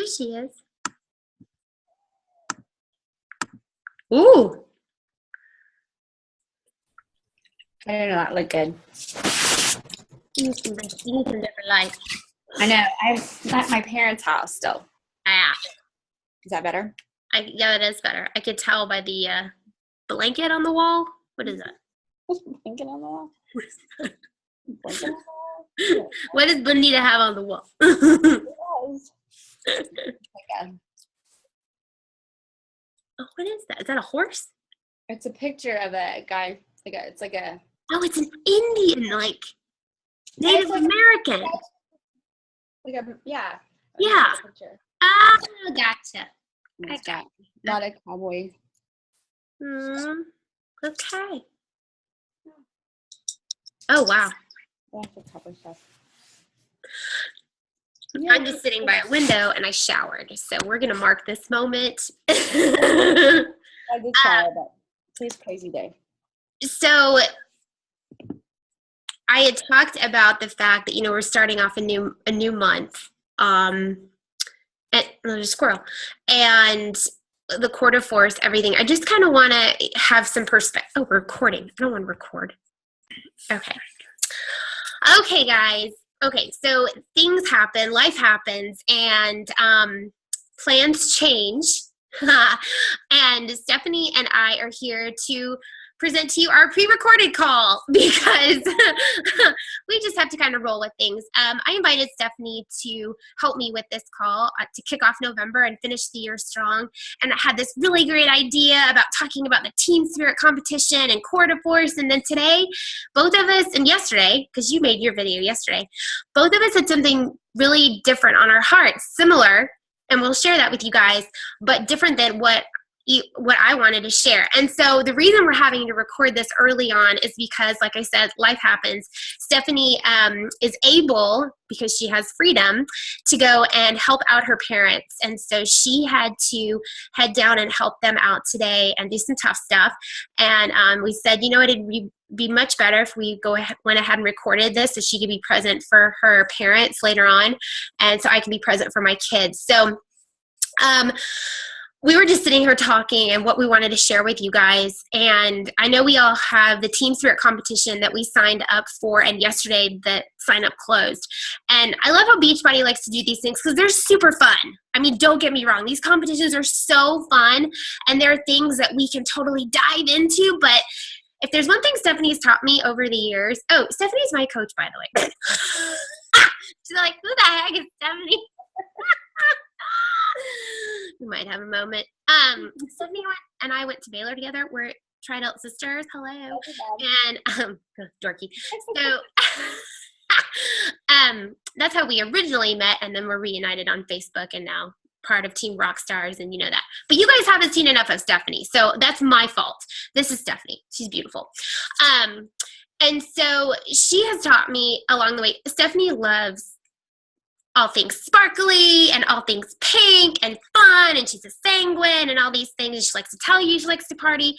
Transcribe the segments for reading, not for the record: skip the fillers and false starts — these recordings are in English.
she is. Ooh. I don't know, that looked good. You need some different light. I know. I'm at my parents' house still. Ah. Is that better? Yeah, it is better. I could tell by the blanket on the wall. What is that? Blanket on the wall? Blanket on the wall? What does Bonita have on the wall? Oh, what is that? Is that a horse? It's a picture of a guy. It's like a. Oh, it's an Indian, like Native American. Yeah. Yeah. Oh, gotcha. I got not a cowboy. Okay. Oh, wow. That's a cowboy stuff. I'm just sitting by a window and I showered, so we're gonna mark this moment. I did shower, but today's crazy day. So I had talked about the fact that we're starting off a new month. There's a squirrel, and the quarter force, everything. I just kind of want to have some perspective. Oh, we're recording. I don't want to record. Okay, guys. Okay, so things happen, life happens, and plans change. And Stephanie and I are here to present to you our pre-recorded call because we just have to kind of roll with things. I invited Stephanie to help me with this call to kick off November and finish the year strong. And I had this really great idea about talking about the team spirit competition and core to force. And then today, both of us, and yesterday, because you made your video yesterday, both of us had something really different on our hearts, similar, and we'll share that with you guys, but different than what I wanted to share. And so the reason we're having to record this early on is because, like I said, life happens. Stephanie is able, because she has freedom, to go and help out her parents. And so she had to head down and help them out today and do some tough stuff. And we said, it'd be much better if we went ahead and recorded this so she could be present for her parents later on. And so I can be present for my kids. So we were just sitting here talking and what we wanted to share with you guys. And I know we all have the Team Spirit competition that we signed up for, and yesterday the sign up closed. And I love how Beachbody likes to do these things because they're super fun. I mean, don't get me wrong. These competitions are so fun, and there are things that we can totally dive into. But if there's one thing Stephanie's taught me over the years, Stephanie's my coach, by the way. She's like, who the heck is Stephanie? We might have a moment. Stephanie and I went to Baylor together. We're Tri-Delt sisters. Hello. And dorky. So that's how we originally met, and then we're reunited on Facebook and now part of Team Rockstars, and you know that. But you guys haven't seen enough of Stephanie, so that's my fault. This is Stephanie. She's beautiful. And so she has taught me along the way. Stephanie loves all things sparkly and all things pink and fun, and she's a sanguine and all these things. And she likes to tell you she likes to party,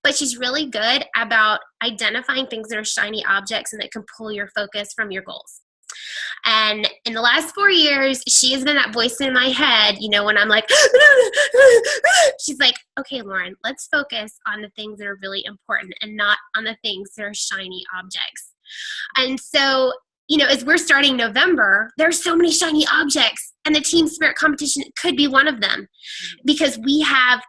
but she's really good about identifying things that are shiny objects and that can pull your focus from your goals. And in the last 4 years, she has been that voice in my head, when I'm like, she's like, okay, Lauren, let's focus on the things that are really important and not on the things that are shiny objects. And so, as we're starting November, there's so many shiny objects, and the Team Spirit competition could be one of them, because we have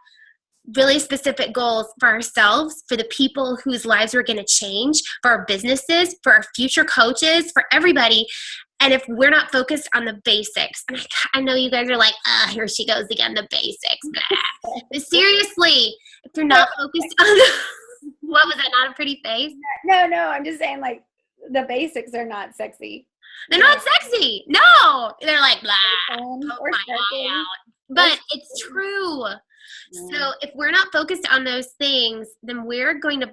really specific goals for ourselves, for the people whose lives we're going to change, for our businesses, for our future coaches, for everybody. And if we're not focused on the basics, and I know you guys are like, here she goes again, the basics. But seriously, if you're not focused on, what was that, not a pretty face? No, I'm just saying, like, the basics are not sexy. They're not sexy. No. They're like, blah, poke my eye out. But it's true. Yeah. So if we're not focused on those things, then we're going to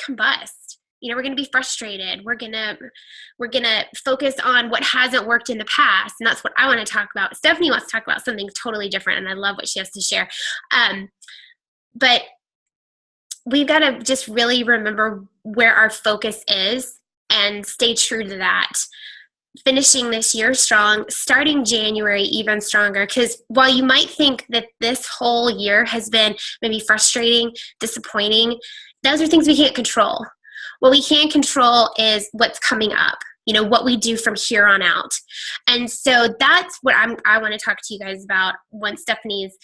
combust. We're going to be frustrated. We're going to focus on what hasn't worked in the past. And that's what I want to talk about. Stephanie wants to talk about something totally different, and I love what she has to share. But we've got to just really remember where our focus is and stay true to that. finishing this year strong, starting January even stronger. Because while you might think that this whole year has been maybe frustrating, disappointing, those are things we can't control. What we can control is what's coming up, what we do from here on out. And so that's what I want to talk to you guys about once Stephanie's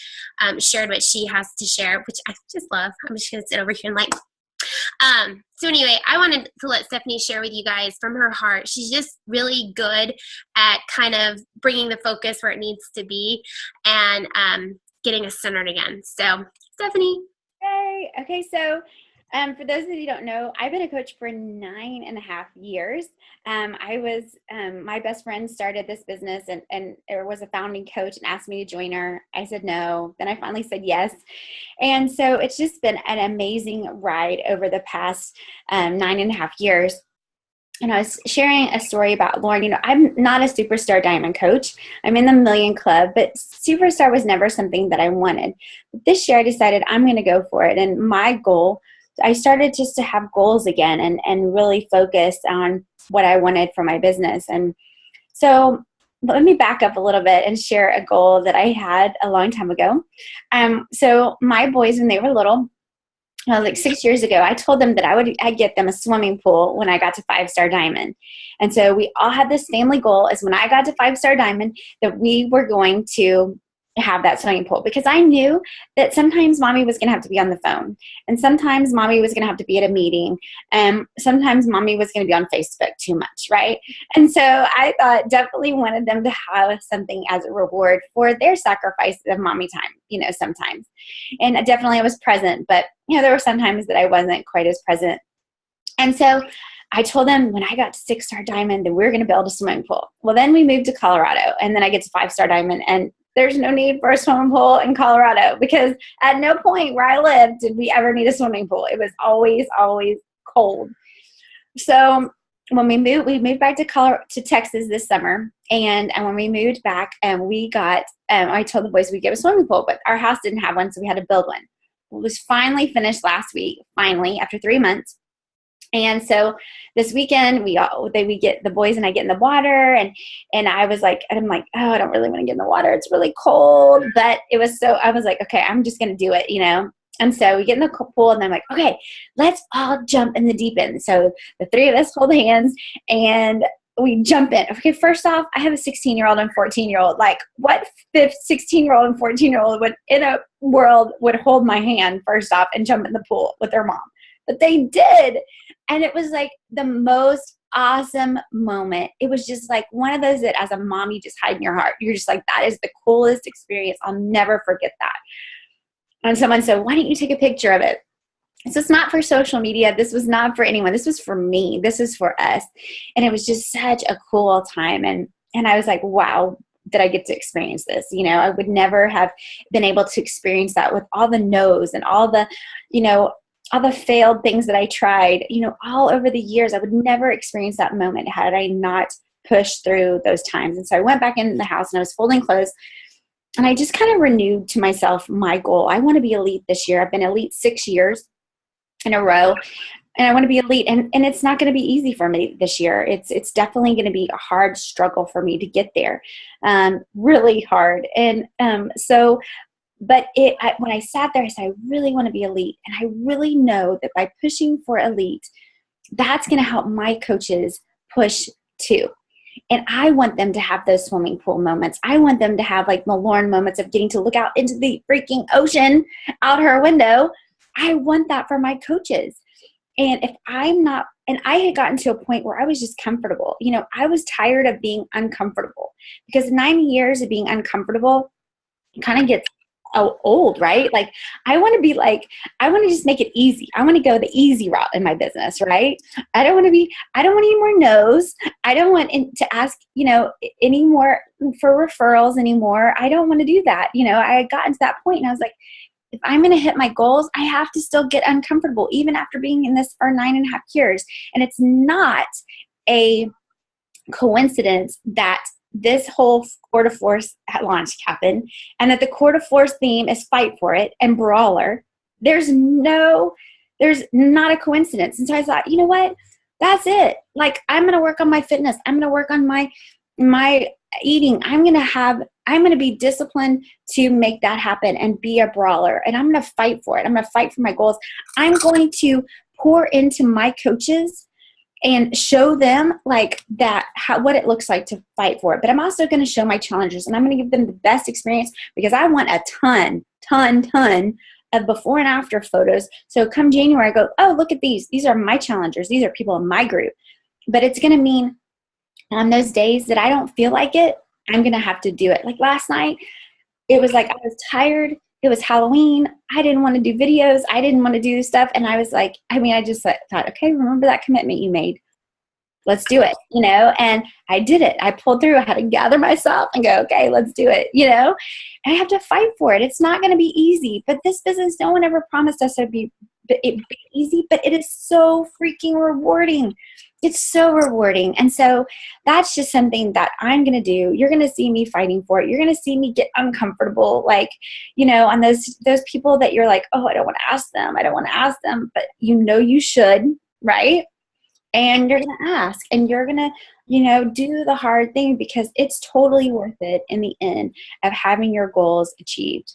shared what she has to share, which I just love. I'm just going to sit over here and so anyway, I wanted to let Stephanie share with you guys from her heart. She's just really good at kind of bringing the focus where it needs to be and getting us centered again. So Stephanie. Hey, okay, so for those of you who don't know, I've been a coach for 9.5 years. My best friend started this business and there was a founding coach and asked me to join her. I said no. Then I finally said yes. And so it's just been an amazing ride over the past 9.5 years. And I was sharing a story about Lauren. I'm not a superstar diamond coach. I'm in the Million Club, but superstar was never something that I wanted. But this year I decided I'm going to go for it. And my goal, I started just to have goals again and really focus on what I wanted for my business. And so let me back up a little bit and share a goal that I had a long time ago. So my boys, when they were little, like 6 years ago, I told them that I'd get them a swimming pool when I got to 5-star diamond. And so we all had this family goal is when I got to 5-star diamond that we were going to have that swimming pool, because I knew that sometimes mommy was going to have to be on the phone, and sometimes mommy was going to have to be at a meeting, and sometimes mommy was going to be on Facebook too much, right? And so I definitely wanted them to have something as a reward for their sacrifice of mommy time, sometimes. And definitely I was present, but there were some times that I wasn't quite as present. And so I told them when I got to 6-star diamond that we were going to build a swimming pool. Well, then we moved to Colorado, and then I get to 5-star diamond, and there's no need for a swimming pool in Colorado, because at no point where I lived did we ever need a swimming pool. It was always, always cold. So when we moved back to Texas this summer. And when we moved back, we got, I told the boys we'd get a swimming pool, but our house didn't have one, so we had to build one. It was finally finished last week, after 3 months. And so this weekend the boys and I get in the water, and I'm like, oh, I don't really want to get in the water. It's really cold, but I was like, okay, I'm just going to do it, And so we get in the pool, and I'm like, okay, let's all jump in the deep end. So the three of us hold hands and we jump in. Okay, first off, I have a 16-year-old and 14-year-old. Like, what 16-year-old and 14-year-old would hold my hand first off and jump in the pool with their mom? But they did. And it was like the most awesome moment. It was just like one of those that as a mom, you just hide in your heart. You're just like, that is the coolest experience. I'll never forget that. And someone said, why don't you take a picture of it? So it's not for social media. This was not for anyone. This was for me. This is for us. And it was just such a cool time. And I was like, wow, did I get to experience this? I would never have been able to experience that with all the no's and all the, all the failed things that I tried, all over the years. I would never experience that moment had I not pushed through those times. And so I went back into the house and I was folding clothes, and I just kind of renewed to myself my goal. I want to be elite this year. I've been elite 6 years in a row, and I want to be elite. And it's not going to be easy for me this year. It's definitely going to be a hard struggle for me to get there, really hard. And but when I sat there, I said, I really want to be elite. And I really know that by pushing for elite, that's going to help my coaches push too. And I want them to have those swimming pool moments. I want them to have like the Lauren moments of getting to look out into the freaking ocean out her window. I want that for my coaches. And if I'm not, and I had gotten to a point where I was just comfortable. I was tired of being uncomfortable, because 9 years of being uncomfortable kind of gets old, right? Like I want to just make it easy. I want to go the easy route in my business, right? I don't want any more no's. I don't want to ask, any more for referrals anymore. I don't want to do that. I had gotten to that point, and I was like, if I'm going to hit my goals, I have to still get uncomfortable, even after being in this for 9.5 years. And it's not a coincidence that this whole Core de Force launch happened, and that the Core de Force theme is Fight for It and Brawler. There's not a coincidence. And so I thought, you know what? That's it. Like, I'm going to work on my fitness. I'm going to work on my eating. I'm going to be disciplined to make that happen and be a brawler. And I'm going to fight for it. I'm going to fight for my goals. I'm going to pour into my coaches and show them like that, what it looks like to fight for it. But I'm also going to show my challengers, and I'm going to give them the best experience, because I want a ton of before and after photos. So come January, I go, oh, look at these. These are my challengers. These are people in my group. But it's going to mean on those days that I don't feel like it, I'm going to have to do it. Like last night, it was like I was tired. It was Halloween. I didn't want to do videos. I didn't want to do stuff. And I was like, I just thought, okay, remember that commitment you made. Let's do it, and I did it. I pulled through. I had to gather myself and go, okay, let's do it, and I have to fight for it. It's not going to be easy, but this business, no one ever promised us it'd be easy, but it is so freaking rewarding. It's so rewarding. And so that's just something that I'm going to do. You're going to see me fighting for it. You're going to see me get uncomfortable, like, on those people that you're like, oh, I don't want to ask them. I don't want to ask them, but you should, right? And you're going to ask, and you're going to, do the hard thing, because it's totally worth it in the end of having your goals achieved.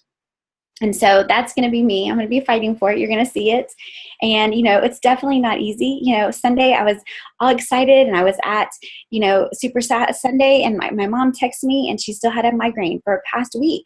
And so that's going to be me. I'm going to be fighting for it. You're going to see it. And, it's definitely not easy. Sunday I was all excited, and I was at, Super Sunday, and my mom texted me, and she still had a migraine for a past week,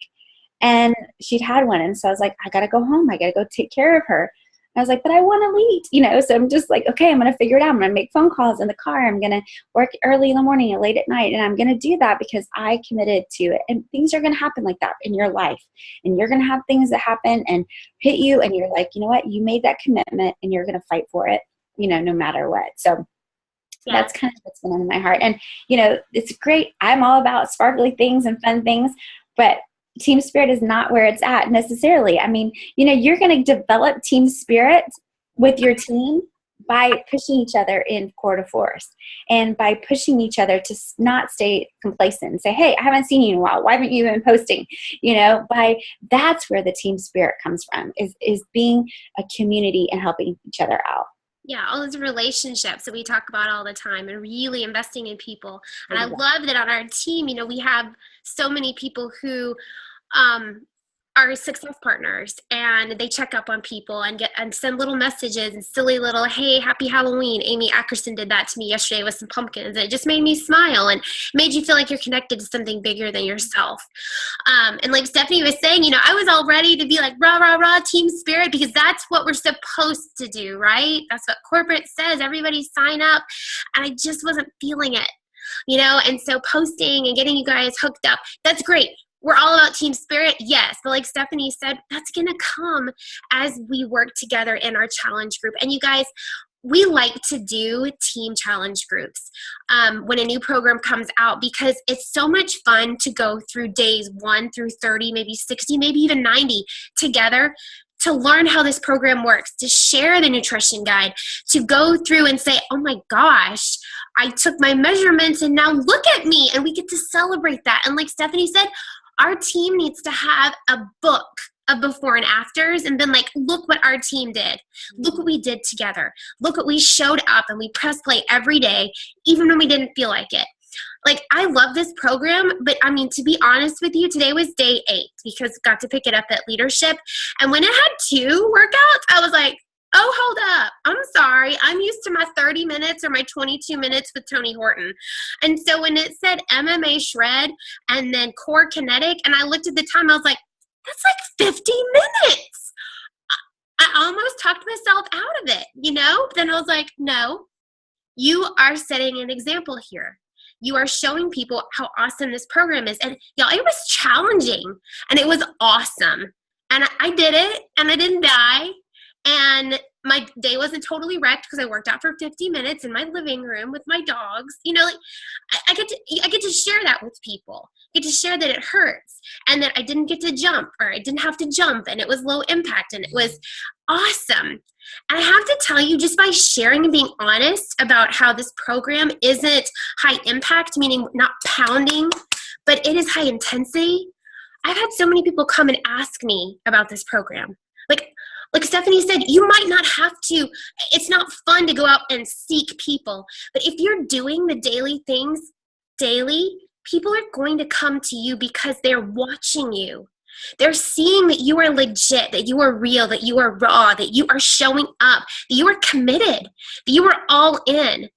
and she'd had one. And so I was like, I got to go home. I got to go take care of her. I was like, but I want to lead, so I'm just like, okay, I'm going to figure it out. I'm going to make phone calls in the car. I'm going to work early in the morning and late at night. And I'm going to do that because I committed to it. And things are going to happen like that in your life. And you're going to have things that happen and hit you. And you're like, you know what? You made that commitment, and you're going to fight for it, no matter what. So yeah. That's kind of what's been on my heart. And, it's great. I'm all about sparkly things and fun things, but team spirit is not where it's at necessarily. I mean, you're going to develop team spirit with your team by pushing each other in core to force, and by pushing each other to not stay complacent and say, hey, I haven't seen you in a while. Why haven't you been posting? That's where the team spirit comes from, is being a community and helping each other out. Yeah, all those relationships that we talk about all the time, and really investing in people. And I love that on our team, we have so many people who are success partners, and they check up on people and send little messages and silly little, hey, happy Halloween. Amy Ackerson did that to me yesterday with some pumpkins. It just made me smile and made you feel like you're connected to something bigger than yourself. And like Stephanie was saying, I was all ready to be like, rah, rah, rah, team spirit, because that's what we're supposed to do, right? That's what corporate says. Everybody sign up. And I just wasn't feeling it, and so posting and getting you guys hooked up, that's great. We're all about team spirit, yes. But like Stephanie said, that's going to come as we work together in our challenge group. And you guys, we like to do team challenge groups when a new program comes out, because it's so much fun to go through days 1 through 30, maybe 60, maybe even 90 together, to learn how this program works, to share the nutrition guide, to go through and say, oh my gosh, I took my measurements and now look at me, and we get to celebrate that. And like Stephanie said, our team needs to have a book of before and afters, and been like, look what our team did. Look what we did together. Look what we showed up, and we press play every day, even when we didn't feel like it. Like, I love this program, but I mean, to be honest with you, today was day 8, because got to pick it up at leadership. And when it had 2 workouts, I was like, oh, hold up. I'm sorry. I'm used to my 30 minutes or my 22 minutes with Tony Horton. And so when it said MMA shred and then core kinetic, and I looked at the time, I was like, that's like 50 minutes. I almost talked myself out of it, But then I was like, no, you are setting an example here. You are showing people how awesome this program is. And y'all, it was challenging, and it was awesome. And I did it, and I didn't die. And my day wasn't totally wrecked, because I worked out for 50 minutes in my living room with my dogs. I get to share that with people. I get to share that it hurts, and that I didn't get to jump, or I didn't have to jump, and it was low impact, and it was awesome. And I have to tell you, just by sharing and being honest about how this program isn't high impact, meaning not pounding, but it is high intensity. I've had so many people come and ask me about this program. Like, Like Stephanie said, you might not have to, it's not fun to go out and seek people. But if you're doing the daily things daily, people are going to come to you because they're watching you. They're seeing that you are legit, that you are real, that you are raw, that you are showing up, that you are committed, that you are all in.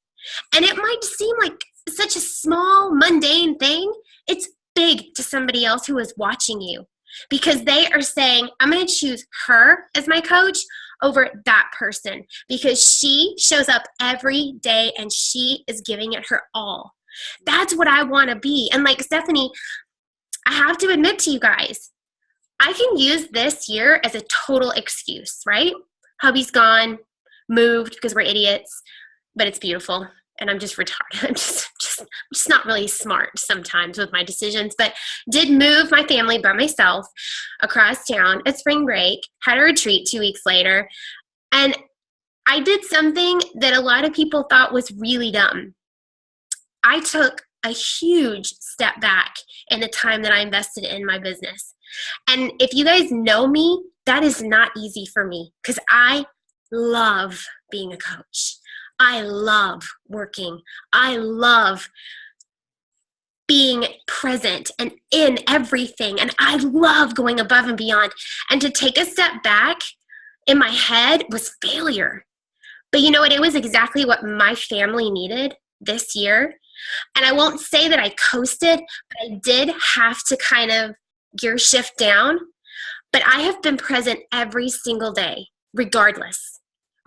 And it might seem like such a small, mundane thing. It's big to somebody else who is watching you because they are saying, I'm going to choose her as my coach over that person because she shows up every day and she is giving it her all. That's what I want to be. And like Stephanie, I have to admit to you guys, I can use this year as a total excuse, right? Hubby's gone, moved because we're idiots, but it's beautiful. And I'm just retarded. I'm just not really smart sometimes with my decisions, but did move my family by myself across town at spring break, had a retreat 2 weeks later. And I did something that a lot of people thought was really dumb. I took a huge step back in the time that I invested in my business. And if you guys know me, that is not easy for me because I love being a coach. I love working. I love being present and in everything. And I love going above and beyond. And to take a step back in my head was failure. But you know what? It was exactly what my family needed this year. And I won't say that I coasted, but I did have to kind of gear shift down. But I have been present every single day, regardless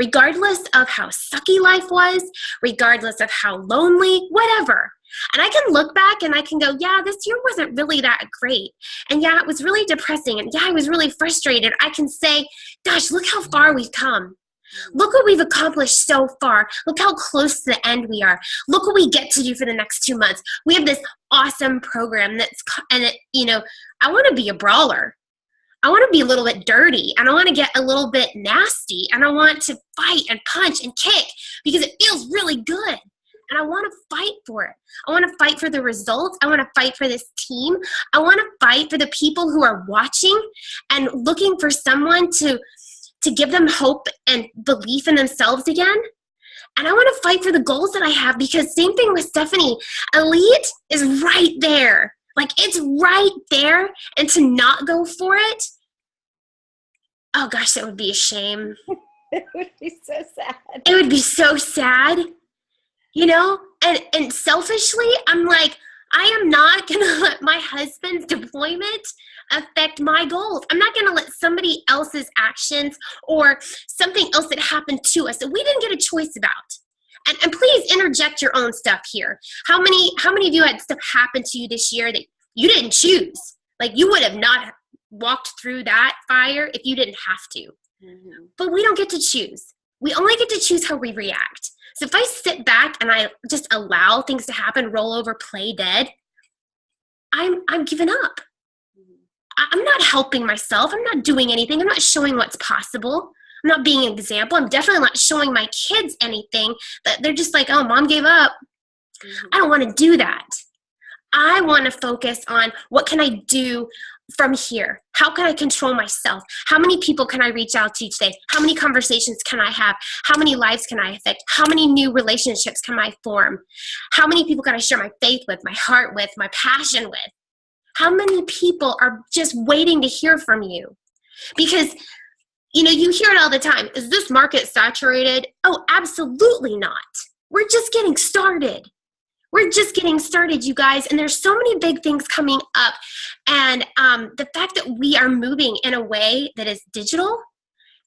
of how sucky life was, regardless of how lonely, whatever. And I can look back and I can go, yeah, this year wasn't really that great. And yeah, it was really depressing. And yeah, I was really frustrated. I can say, gosh, look how far we've come. Look what we've accomplished so far. Look how close to the end we are. Look what we get to do for the next 2 months. We have this awesome program I want to be a brawler. I want to be a little bit dirty and I want to get a little bit nasty and I want to fight and punch and kick because it feels really good. And I want to fight for it. I want to fight for the results. I want to fight for this team. I want to fight for the people who are watching and looking for someone to give them hope and belief in themselves again. And I want to fight for the goals that I have because same thing with Stephanie. Elite is right there. Like it's right there, and to not go for it, oh gosh, that would be a shame. It would be so sad. It would be so sad, and selfishly, I'm like, I am not going to let my husband's deployment affect my goals. I'm not going to let somebody else's actions or something else that happened to us that we didn't get a choice about. And please interject your own stuff here. How many of you had stuff happen to you this year that you didn't choose? Like you would have not walked through that fire if you didn't have to. Mm-hmm. But we don't get to choose. We only get to choose how we react. So if I sit back and I just allow things to happen, roll over, play dead, I'm giving up. I'm not helping myself. I'm not doing anything. I'm not showing what's possible. I'm not being an example. I'm definitely not showing my kids anything that they're just like, oh, mom gave up. Mm-hmm. I don't want to do that. I want to focus on what can I do from here? How can I control myself? How many people can I reach out to today? How many conversations can I have? How many lives can I affect? How many new relationships can I form? How many people can I share my faith with, my heart with, my passion with? How many people are just waiting to hear from you? Because you hear it all the time. Is this market saturated? Oh, absolutely not. We're just getting started. We're just getting started, you guys. And there's so many big things coming up. And the fact that we are moving in a way that is digital,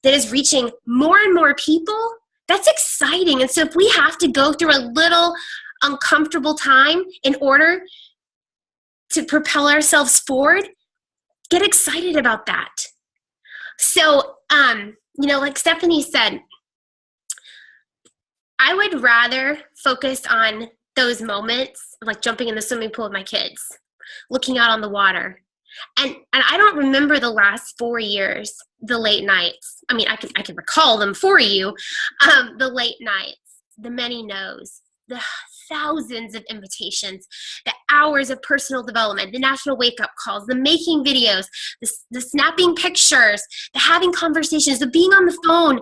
that is reaching more and more people, that's exciting. And so if we have to go through a little uncomfortable time in order to propel ourselves forward, get excited about that. So, like Stephanie said, I would rather focus on those moments, like jumping in the swimming pool with my kids, looking out on the water. And I don't remember the last 4 years, the late nights. I mean, I can recall them for you. The late nights, the many no's, the thousands of invitations, the hours of personal development, the national wake-up calls, the making videos, the snapping pictures, the having conversations, the being on the phone,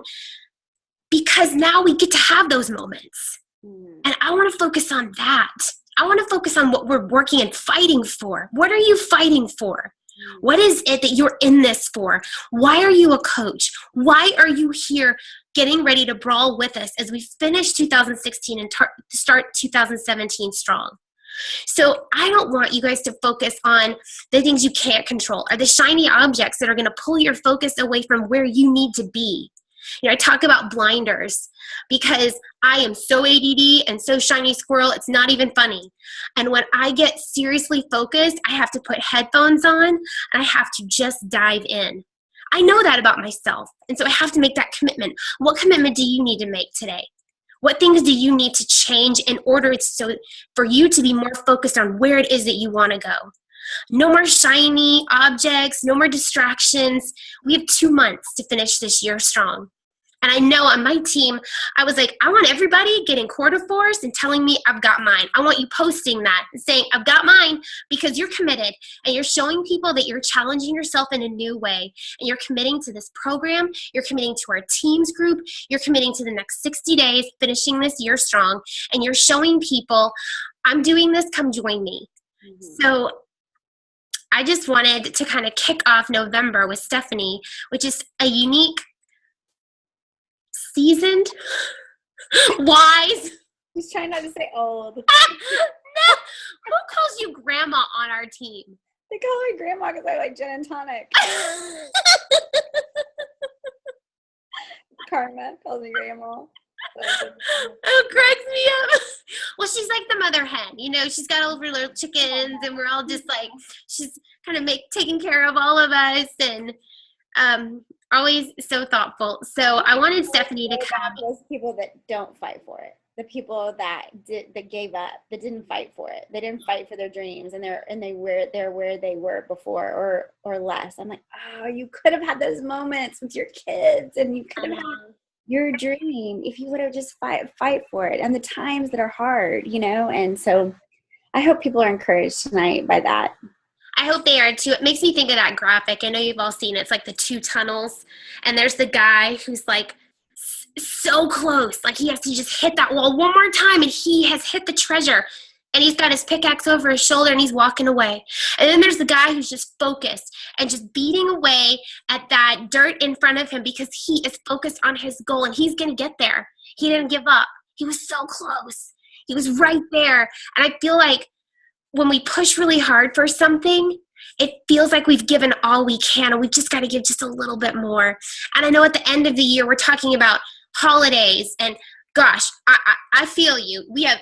because now we get to have those moments. And I want to focus on that. I want to focus on what we're working and fighting for. What are you fighting for? What is it that you're in this for? Why are you a coach? Why are you here getting ready to brawl with us as we finish 2016 and start 2017 strong? So I don't want you guys to focus on the things you can't control or the shiny objects that are going to pull your focus away from where you need to be. You know, I talk about blinders because I am so ADD and so shiny squirrel, it's not even funny. And when I get seriously focused, I have to put headphones on and I have to just dive in. I know that about myself. And so I have to make that commitment. What commitment do you need to make today? What things do you need to change in order for you to be more focused on where it is that you want to go? No more shiny objects, no more distractions. We have 2 months to finish this year strong. And I know on my team, I was like, I want everybody getting quarter force and telling me I've got mine. I want you posting that and saying, I've got mine, because you're committed and you're showing people that you're challenging yourself in a new way. And you're committing to this program. You're committing to our teams group. You're committing to the next 60 days, finishing this year strong. And you're showing people, I'm doing this, come join me. So I just wanted to kind of kick off November with Stephanie, which is a unique, seasoned, wise. He's trying not to say old. No, who calls you grandma on our team? They call me grandma because I like gin and tonic. Karma calls me grandma. Oh, cracks me up. Well, she's like the mother hen, you know, she's got all of her little chickens and we're all just like, she's kind of taking care of all of us and always so thoughtful. So I wanted Stephanie to come. Those people that don't fight for it, the people that gave up, that didn't fight for it, they didn't fight for their dreams, and they're where they were before or less. I'm like, oh, you could have had those moments with your kids, and you could have had your dream if you would have just fight for it. And the times that are hard, you know. And so I hope people are encouraged tonight by that. I hope they are too. It makes me think of that graphic. I know you've all seen it. It's like the 2 tunnels, and there's the guy who's like so close. Like he has to just hit that wall one more time, and he has hit the treasure, and he's got his pickaxe over his shoulder, and he's walking away. And then there's the guy who's just focused and just beating away at that dirt in front of him because he is focused on his goal, and he's going to get there. He didn't give up. He was so close. He was right there. And I feel like when we push really hard for something, it feels like we've given all we can, and we've just got to give just a little bit more. And I know at the end of the year, we're talking about holidays, and gosh, I feel you. We have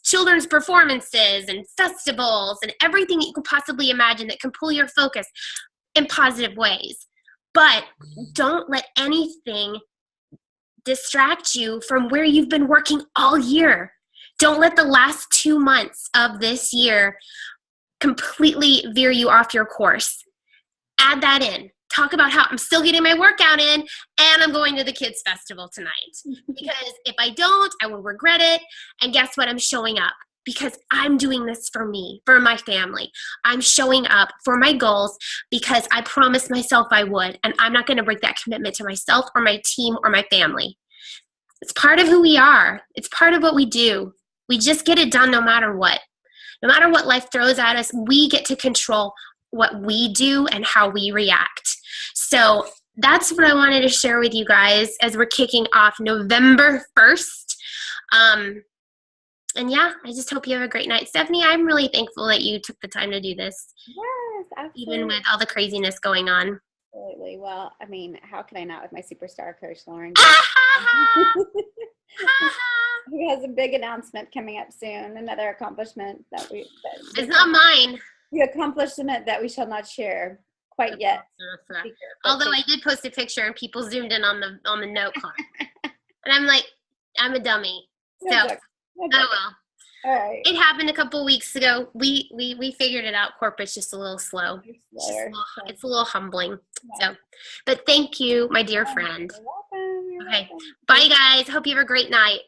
children's performances and festivals and everything that you could possibly imagine that can pull your focus in positive ways. But don't let anything distract you from where you've been working all year. Don't let the last 2 months of this year completely veer you off your course. Add that in. Talk about how I'm still getting my workout in and I'm going to the kids' festival tonight. Because if I don't, I will regret it. And guess what? I'm showing up because I'm doing this for me, for my family. I'm showing up for my goals because I promised myself I would. And I'm not going to break that commitment to myself or my team or my family. It's part of who we are. It's part of what we do. We just get it done no matter what. No matter what life throws at us, we get to control what we do and how we react. So that's what I wanted to share with you guys as we're kicking off November 1st. And yeah, I just hope you have a great night. Stephanie, I'm really thankful that you took the time to do this. Yes, absolutely. Even with all the craziness going on. Absolutely. Well, I mean, how can I not with my superstar coach, Lauren? Who has a big announcement coming up soon, another accomplishment it's not mine. The accomplishment that we shall not share quite yet. Although I did post a picture and people zoomed in on the note card. And I'm like, I'm a dummy. So, oh well. All right. It happened a couple weeks ago. We figured it out. Corporate's just a little slow. It's a little humbling. Yeah. So, but thank you, my dear friend. You're welcome. Okay. Bye, guys. Hope you have a great night.